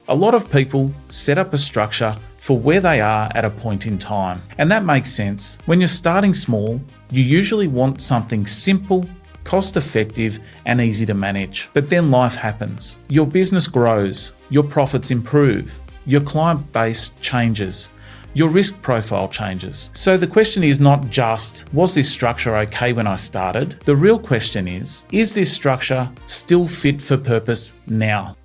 A lot of people set up a structure for where they are at a point in time. And that makes sense. When you're starting small, you usually want something simple, cost-effective, and easy to manage. But then life happens. Your business grows, your profits improve, your client base changes, your risk profile changes. So the question is not just, was this structure okay when I started? The real question is this structure still fit for purpose now?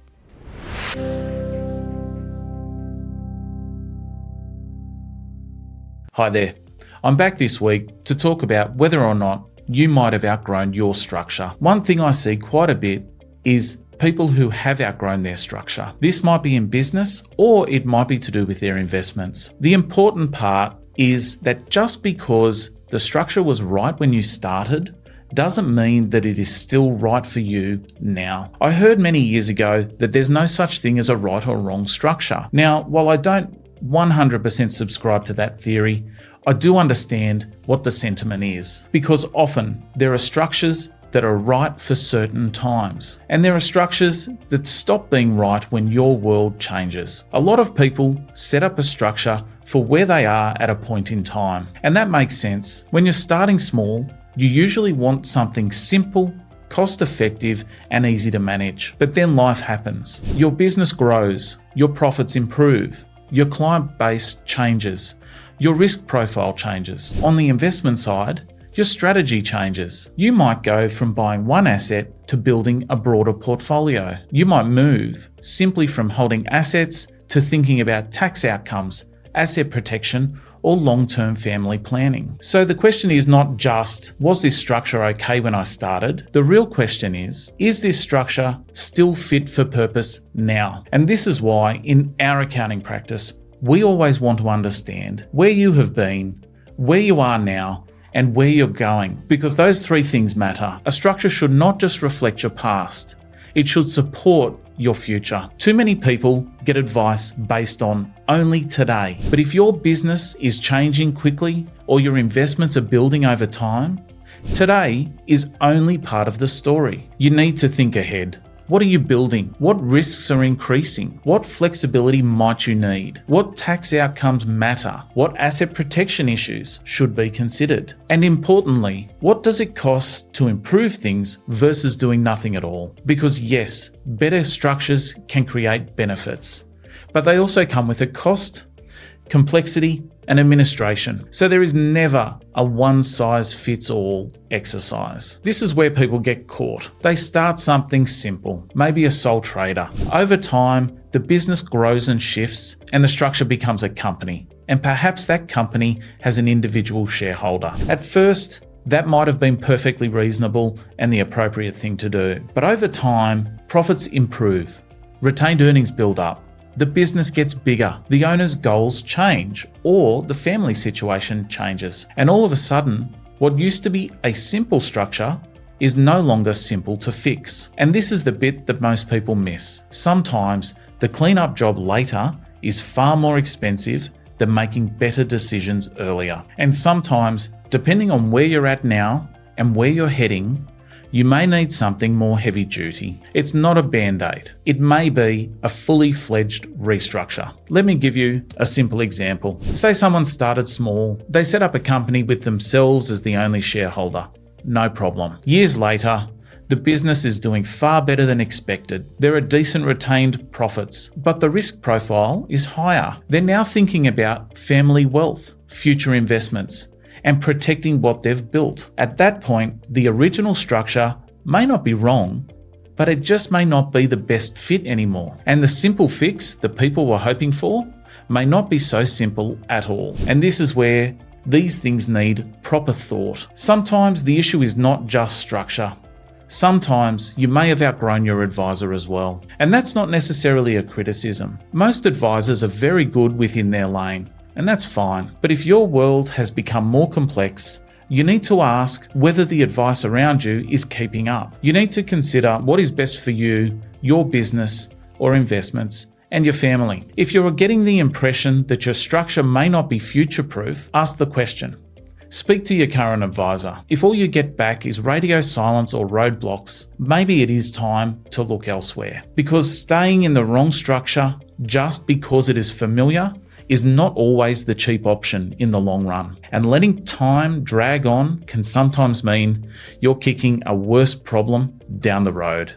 Hi there. I'm back this week to talk about whether or not you might have outgrown your structure. One thing I see quite a bit is people who have outgrown their structure. This might be in business or it might be to do with their investments. The important part is that just because the structure was right when you started doesn't mean that it is still right for you now. I heard many years ago that there's no such thing as a right or wrong structure. Now, while I don't 100% subscribe to that theory, I do understand what the sentiment is, because often there are structures that are right for certain times, and there are structures that stop being right when your world changes. A lot of people set up a structure for where they are at a point in time, and that makes sense. When you're starting small, you usually want something simple, cost-effective, and easy to manage. But then life happens. Your business grows, your profits improve, your client base changes, your risk profile changes. On the investment side, your strategy changes. You might go from buying one asset to building a broader portfolio. You might move simply from holding assets to thinking about tax outcomes, asset protection, or long-term family planning. So the question is not just, was this structure okay when I started? The real question is this structure still fit for purpose now? And this is why in our accounting practice, we always want to understand where you have been, where you are now, and where you're going, because those three things matter. A structure should not just reflect your past, it should support your future. Too many people get advice based on only today. But if your business is changing quickly or your investments are building over time, today is only part of the story. You need to think ahead. What are you building? What risks are increasing? What flexibility might you need? What tax outcomes matter? What asset protection issues should be considered? And importantly, what does it cost to improve things versus doing nothing at all? Because yes, better structures can create benefits, but they also come with a cost, complexity, and administration. So there is never a one-size-fits-all exercise. This is where people get caught. They start something simple, maybe a sole trader. Over time, the business grows and shifts, and the structure becomes a company. And perhaps that company has an individual shareholder. At first, that might have been perfectly reasonable and the appropriate thing to do. But over time, profits improve, retained earnings build up, the business gets bigger, the owner's goals change, or the family situation changes. And all of a sudden, what used to be a simple structure is no longer simple to fix. And this is the bit that most people miss. Sometimes the cleanup job later is far more expensive than making better decisions earlier. And sometimes, depending on where you're at now and where you're heading, you may need something more heavy duty. It's not a band-aid. It may be a fully fledged restructure. Let me give you a simple example. Say someone started small. They set up a company with themselves as the only shareholder. No problem. Years later, the business is doing far better than expected. There are decent retained profits, but the risk profile is higher. They're now thinking about family wealth, future investments, and protecting what they've built. At that point, the original structure may not be wrong, but it just may not be the best fit anymore. And the simple fix that people were hoping for may not be so simple at all. And this is where these things need proper thought. Sometimes the issue is not just structure. Sometimes you may have outgrown your advisor as well. And that's not necessarily a criticism. Most advisors are very good within their lane, and that's fine. But if your world has become more complex, you need to ask whether the advice around you is keeping up. You need to consider what is best for you, your business or investments, and your family. If you're getting the impression that your structure may not be future-proof, ask the question, Speak to your current advisor. If all you get back is radio silence or roadblocks, maybe it is time to look elsewhere. Because staying in the wrong structure just because it is familiar is not always the cheap option in the long run. And letting time drag on can sometimes mean you're kicking a worse problem down the road.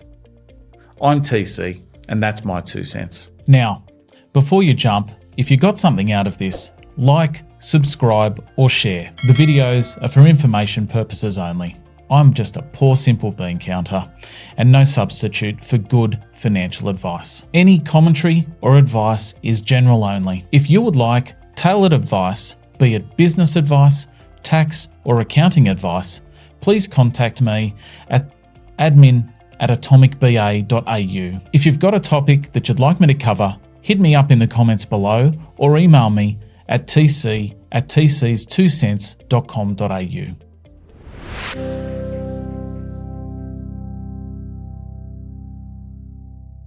I'm TC, and that's my 2 cents. Now, before you jump, if you got something out of this, like, subscribe, or share. The videos are for information purposes only. I'm just a poor simple bean counter and no substitute for good financial advice. Any commentary or advice is general only. If you would like tailored advice, be it business advice, tax or accounting advice, please contact me at admin@atomicba.au. If you've got a topic that you'd like me to cover, hit me up in the comments below or email me at tc@tcs2cents.com.au.